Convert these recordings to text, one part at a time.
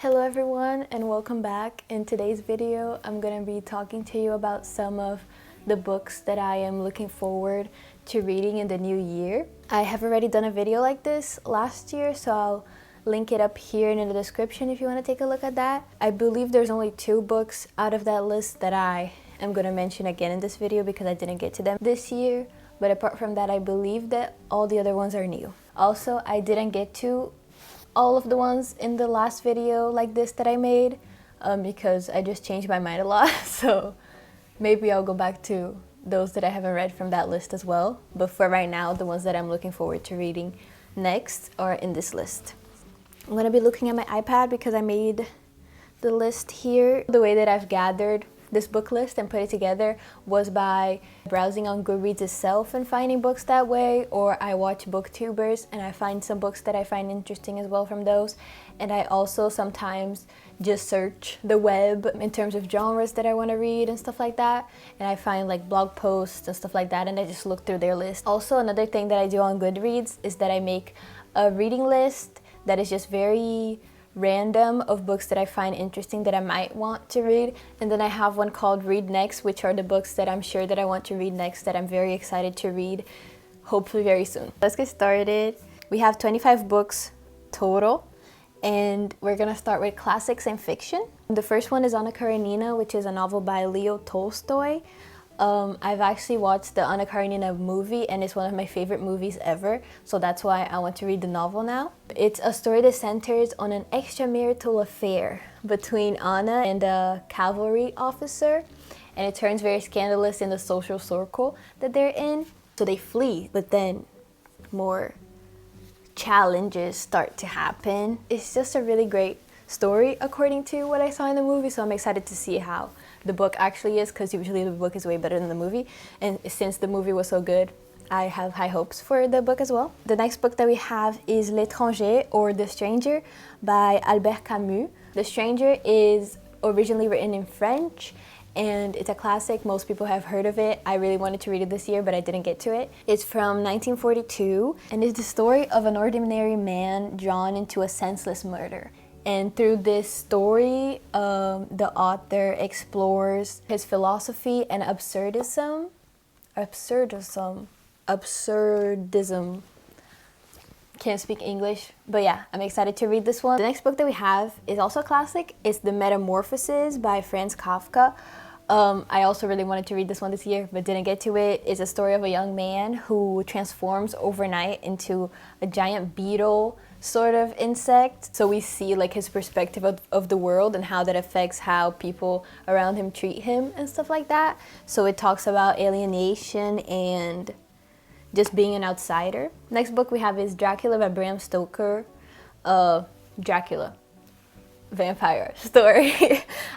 Hello everyone and welcome back. In today's video, I'm going to be talking to you about some of the books that I am looking forward to reading in the new year. I have already done a video like this last year, so I'll link it up here in the description if you want to take a look at that. I believe there's only 2 books out of that list that I am going to mention again in this video because I didn't get to them this year. But apart from that, I believe that all the other ones are new. Also, I didn't get to all of the ones in the last video like this that I made because I just changed my mind a lot. So maybe I'll go back to those that I haven't read from that list as well. But for right now, the ones that I'm looking forward to reading next are in this list. I'm going to be looking at my iPad because I made the list here. The way that I've gathered this book list and put it together was by browsing on Goodreads itself and finding books that way, or I watch booktubers and I find some books that I find interesting as well from those. And I also sometimes just search the web in terms of genres that I want to read and stuff like that, and I find like blog posts and stuff like that, and I just look through their list. Also, another thing that I do on Goodreads is that I make a reading list that is just very random of books that I find interesting that I might want to read, and then I have one called Read Next, which are the books that I'm sure that I want to read next that I'm very excited to read, hopefully very soon. Let's get started. We have 25 books total, and we're gonna start with classics and fiction. The first one is Anna Karenina, which is a novel by Leo Tolstoy. I've actually watched the Anna Karenina movie and it's one of my favorite movies ever, so that's why I want to read the novel now. It's a story that centers on an extramarital affair between Anna and a cavalry officer, and it turns very scandalous in the social circle that they're in. So they flee, but then more challenges start to happen. It's just a really great story according to what I saw in the movie, so I'm excited to see how the book actually is, because usually the book is way better than the movie, and since the movie was so good, I have high hopes for the book as well. The next book that we have is L'étranger, or The Stranger, by Albert Camus. The Stranger is originally written in French and it's a classic. Most people have heard of it. I really wanted to read it this year, but I didn't get to it. It's from 1942 and it's the story of an ordinary man drawn into a senseless murder. And through this story, the author explores his philosophy and absurdism. Can't speak English, but yeah, I'm excited to read this one. The next book that we have is also a classic. It's The Metamorphoses by Franz Kafka. I also really wanted to read this one this year, but didn't get to it. It's a story of a young man who transforms overnight into a giant beetle sort of insect. So we see like his perspective of the world and how that affects how people around him treat him and stuff like that. So it talks about alienation and just being an outsider. Next book we have is Dracula by Bram Stoker. Dracula. Vampire story.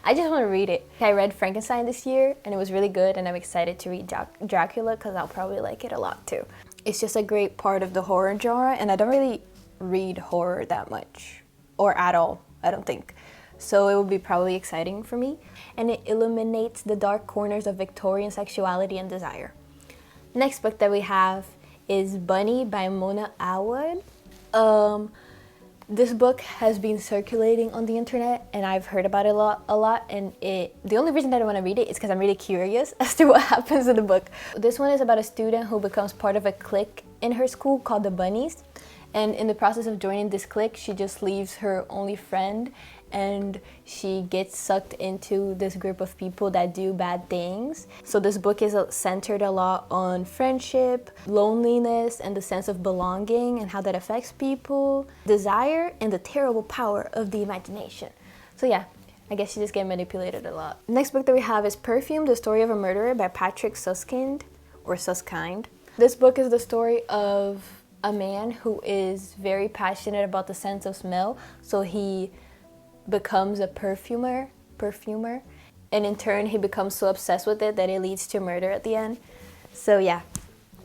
I just want to read it. I read Frankenstein this year and it was really good, and I'm excited to read Dracula because I'll probably like it a lot too. It's just a great part of the horror genre, and I don't really read horror that much, or at all, I don't think. So it will be probably exciting for me, and it illuminates the dark corners of Victorian sexuality and desire. Next book that we have is Bunny by m.aaluu. This book has been circulating on the internet and I've heard about it a lot, and the only reason that I want to read it is because I'm really curious as to what happens in the book. This one is about a student who becomes part of a clique in her school called the Bunnies, and in the process of joining this clique, she just leaves her only friend and she gets sucked into this group of people that do bad things. So this book is centered a lot on friendship, loneliness, and the sense of belonging and how that affects people, desire, and the terrible power of the imagination. So yeah, I guess she just gets manipulated a lot. Next book that we have is Perfume, The Story of a Murderer by Patrick Suskind, or Suskind. This book is the story of a man who is very passionate about the sense of smell, so he becomes a perfumer, and in turn he becomes so obsessed with it that it leads to murder at the end. So yeah,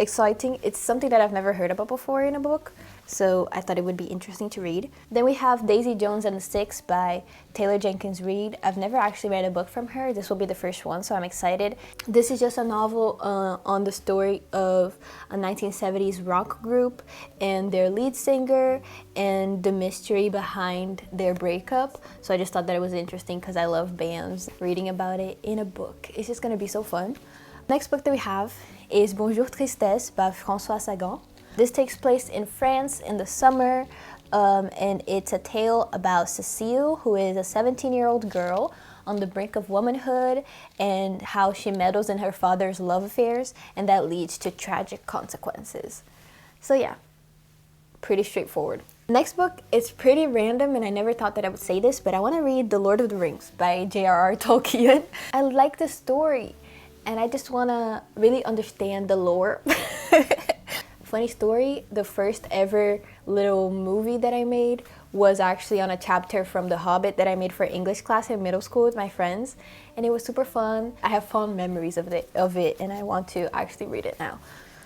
exciting. It's something that I've never heard about before in a book, so I thought it would be interesting to read. Then we have Daisy Jones and the Six by Taylor Jenkins Reid. I've never actually read a book from her. This will be the first one, so I'm excited. This is just a novel on the story of a 1970s rock group and their lead singer and the mystery behind their breakup. So I just thought that it was interesting because I love bands. Reading about it in a book, it's just gonna be so fun. Next book that we have is Bonjour Tristesse by François Sagan. This takes place in France in the summer, and it's a tale about Cecile, who is a 17-year-old girl on the brink of womanhood, and how she meddles in her father's love affairs, and that leads to tragic consequences. So yeah, pretty straightforward. Next book is pretty random, and I never thought that I would say this, but I want to read The Lord of the Rings by J.R.R. Tolkien. I like the story, and I just want to really understand the lore. Funny story, the first ever little movie that I made was actually on a chapter from The Hobbit that I made for English class in middle school with my friends, and it was super fun. I have fond memories of it, and I want to actually read it now.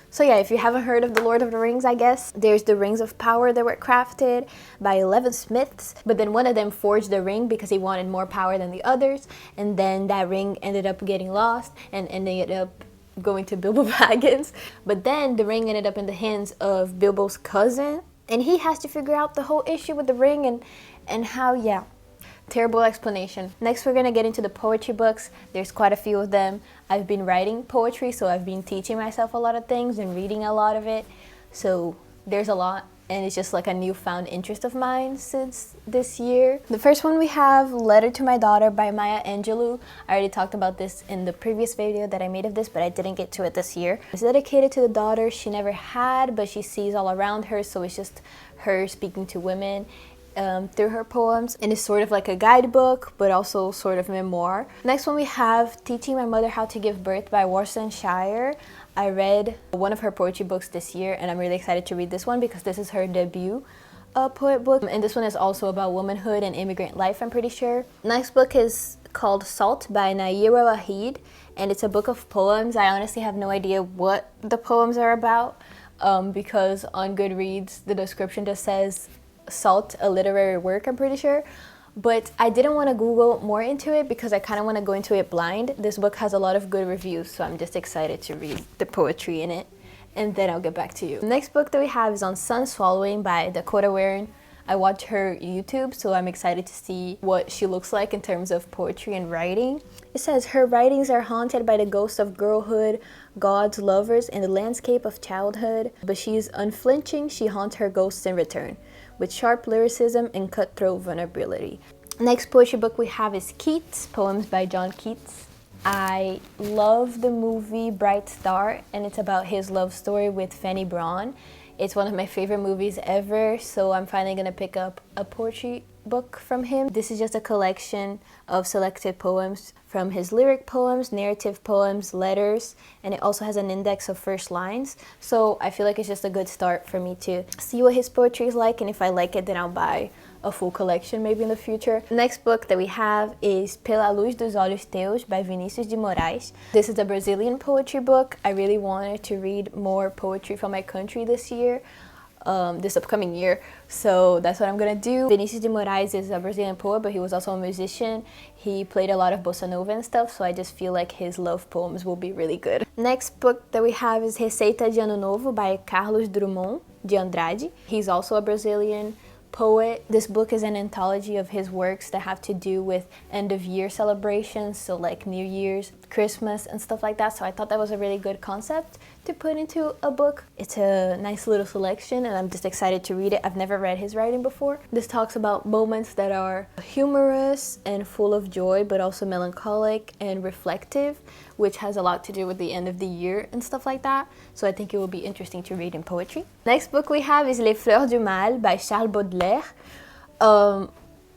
So yeah, if you haven't heard of The Lord of the Rings, I guess, there's the Rings of Power that were crafted by 11 smiths, but then one of them forged the ring because he wanted more power than the others, and then that ring ended up getting lost and ended up going to Bilbo Baggins. But then the ring ended up in the hands of Bilbo's cousin, and he has to figure out the whole issue with the ring and how, yeah. Terrible explanation. Next, we're gonna get into the poetry books. There's quite a few of them. I've been writing poetry, so I've been teaching myself a lot of things and reading a lot of it. So there's a lot, and it's just like a newfound interest of mine since this year. The first one we have, Letter to My Daughter by Maya Angelou. I already talked about this in the previous video that I made of this, but I didn't get to it this year. It's dedicated to the daughter she never had, but she sees all around her, so it's just her speaking to women through her poems, and it's sort of like a guidebook but also sort of memoir. Next one we have Teaching My Mother How to Give Birth by Warsan Shire. I read one of her poetry books this year, and I'm really excited to read this one because this is her debut poet book, and this one is also about womanhood and immigrant life, I'm pretty sure. Next book is called Salt by Naira Wahid, and it's a book of poems. I honestly have no idea what the poems are about because on Goodreads the description just says Salt, a literary work, I'm pretty sure. But I didn't want to Google more into it because I kind of want to go into it blind. This book has a lot of good reviews, so I'm just excited to read the poetry in it, and then I'll get back to you. The next book that we have is On Sun Swallowing by Dakota Warren. I watch her YouTube, so I'm excited to see what she looks like in terms of poetry and writing. It says, her writings are haunted by the ghosts of girlhood, gods, lovers, and the landscape of childhood, but she is unflinching. She haunts her ghosts in return, with sharp lyricism and cutthroat vulnerability. Next poetry book we have is Keats, Poems by John Keats. I love the movie Bright Star, and it's about his love story with Fanny Braun. It's one of my favorite movies ever, so I'm finally gonna pick up a poetry book from him. This is just a collection of selected poems from his lyric poems, narrative poems, letters, and it also has an index of first lines. So I feel like it's just a good start for me to see what his poetry is like, and if I like it, then I'll buy a full collection maybe in the future. The next book that we have is Pela Luz dos Olhos Teus by Vinícius de Moraes. This is a Brazilian poetry book. I really wanted to read more poetry from my country this year, this upcoming year, so that's what I'm gonna do. Vinícius de Moraes is a Brazilian poet, but he was also a musician. He played a lot of bossa nova and stuff, so I just feel like his love poems will be really good. Next book that we have is Receita de Ano Novo by Carlos Drummond de Andrade. He's also a Brazilian poet. This book is an anthology of his works that have to do with end of year celebrations, so like New Year's, Christmas, and stuff like that. So I thought that was a really good concept to put into a book. It's a nice little selection, and I'm just excited to read it. I've never read his writing before. This talks about moments that are humorous and full of joy, but also melancholic and reflective, which has a lot to do with the end of the year and stuff like that. So I think it will be interesting to read in poetry. Next book we have is Les Fleurs du Mal by Charles Baudelaire.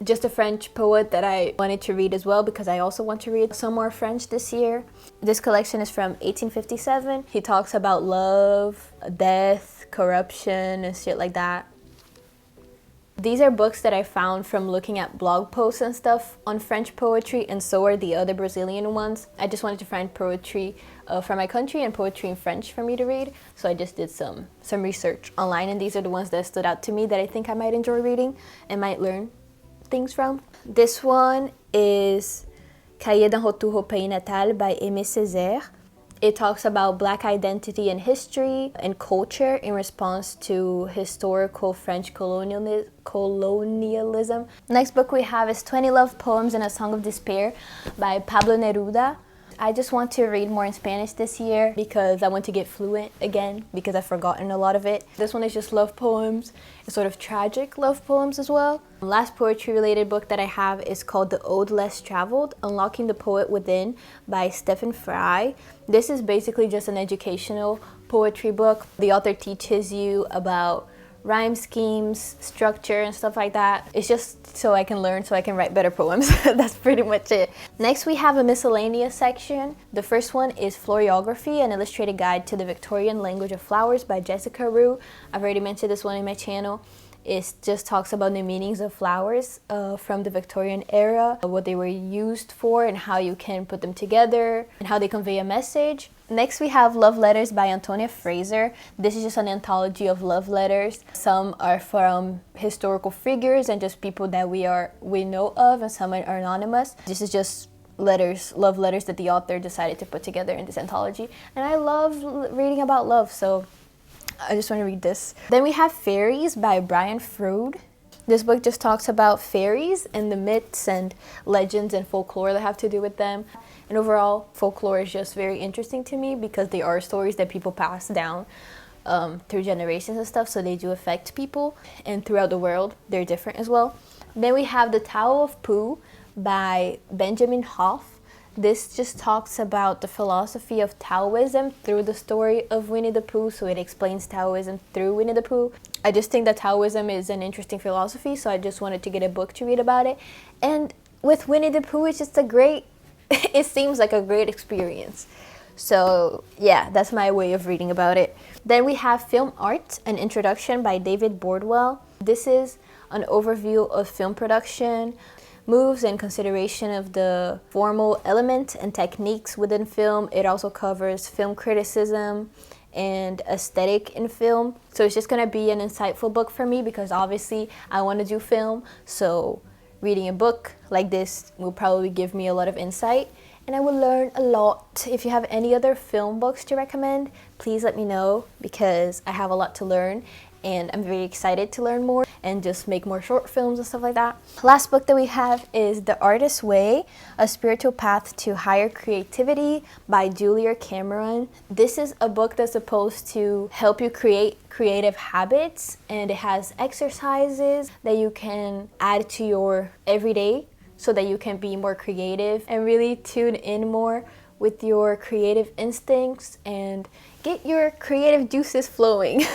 Just a French poet that I wanted to read as well because I also want to read some more French this year. This collection is from 1857. He talks about love, death, corruption, and shit like that. These are books that I found from looking at blog posts and stuff on French poetry, and so are the other Brazilian ones. I just wanted to find poetry from my country and poetry in French for me to read, so I just did some research online, and these are the ones that stood out to me that I think I might enjoy reading and might learn things from. This one is Cahiers d'un retour au pays natal by Aimé Césaire. It talks about Black identity and history and culture in response to historical French colonialism. Next book we have is 20 Love Poems and a Song of Despair by Pablo Neruda. I just want to read more in Spanish this year because I want to get fluent again because I've forgotten a lot of it. This one is just love poems, and sort of tragic love poems as well. The last poetry related book that I have is called The Ode Less Traveled, Unlocking the Poet Within by Stephen Fry. This is basically just an educational poetry book. The author teaches you about rhyme schemes, structure, and stuff like that. It's just so I can learn, so I can write better poems. That's pretty much it. Next we have a miscellaneous section. The first one is Floriography, an illustrated guide to the Victorian language of flowers by Jessica Rue. I've already mentioned this one in my channel. It just talks about the meanings of flowers from the Victorian era, what they were used for and how you can put them together and how they convey a message. Next we have Love Letters by Antonia Fraser. This is just an anthology of love letters. Some are from historical figures and just people that we know of, and some are anonymous. This is just love letters that the author decided to put together in this anthology. And I love reading about love, so I just want to read this. Then we have Fairies by Brian Froud. This book just talks about fairies and the myths and legends and folklore that have to do with them. And overall, folklore is just very interesting to me because they are stories that people pass down through generations and stuff, so they do affect people. And throughout the world, they're different as well. Then we have The Tao of Pooh by Benjamin Hoff. This just talks about the philosophy of Taoism through the story of Winnie the Pooh, so it explains Taoism through Winnie the Pooh. I just think that Taoism is an interesting philosophy, so I just wanted to get a book to read about it. And with Winnie the Pooh, it's just it seems like a great experience. So yeah, that's my way of reading about it. Then we have Film Art, an introduction by David Bordwell. This is an overview of film production, moves and consideration of the formal element and techniques within film. It also covers film criticism and aesthetic in film. So it's just gonna be an insightful book for me because obviously I want to do film. So reading a book like this will probably give me a lot of insight and I will learn a lot. If you have any other film books to recommend, please let me know because I have a lot to learn and I'm very excited to learn more and just make more short films and stuff like that. Last book that we have is The Artist's Way, A Spiritual Path to Higher Creativity by Julia Cameron. This is a book that's supposed to help you create creative habits, and it has exercises that you can add to your everyday so that you can be more creative and really tune in more with your creative instincts and get your creative juices flowing.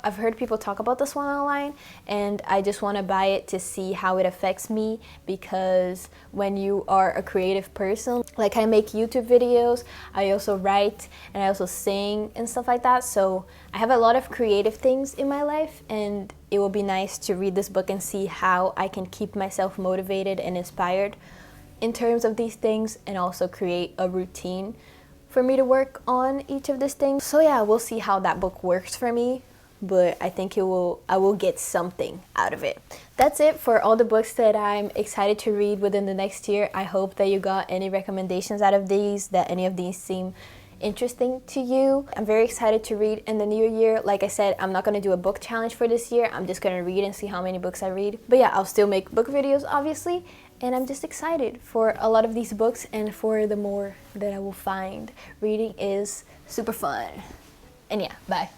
I've heard people talk about this one online and I just want to buy it to see how it affects me, because when you are a creative person, like I make YouTube videos, I also write and I also sing and stuff like that, so I have a lot of creative things in my life and it will be nice to read this book and see how I can keep myself motivated and inspired in terms of these things and also create a routine for me to work on each of these things. So yeah, we'll see how that book works for me, but I think I will get something out of it. That's it for all the books that I'm excited to read within the next year. I hope that you got any recommendations out of these, that any of these seem interesting to you. I'm very excited to read in the new year. Like I said, I'm not going to do a book challenge for this year. I'm just going to read and see how many books I read. But yeah, I'll still make book videos obviously. And I'm just excited for a lot of these books and for the more that I will find. Reading is super fun. And yeah, bye.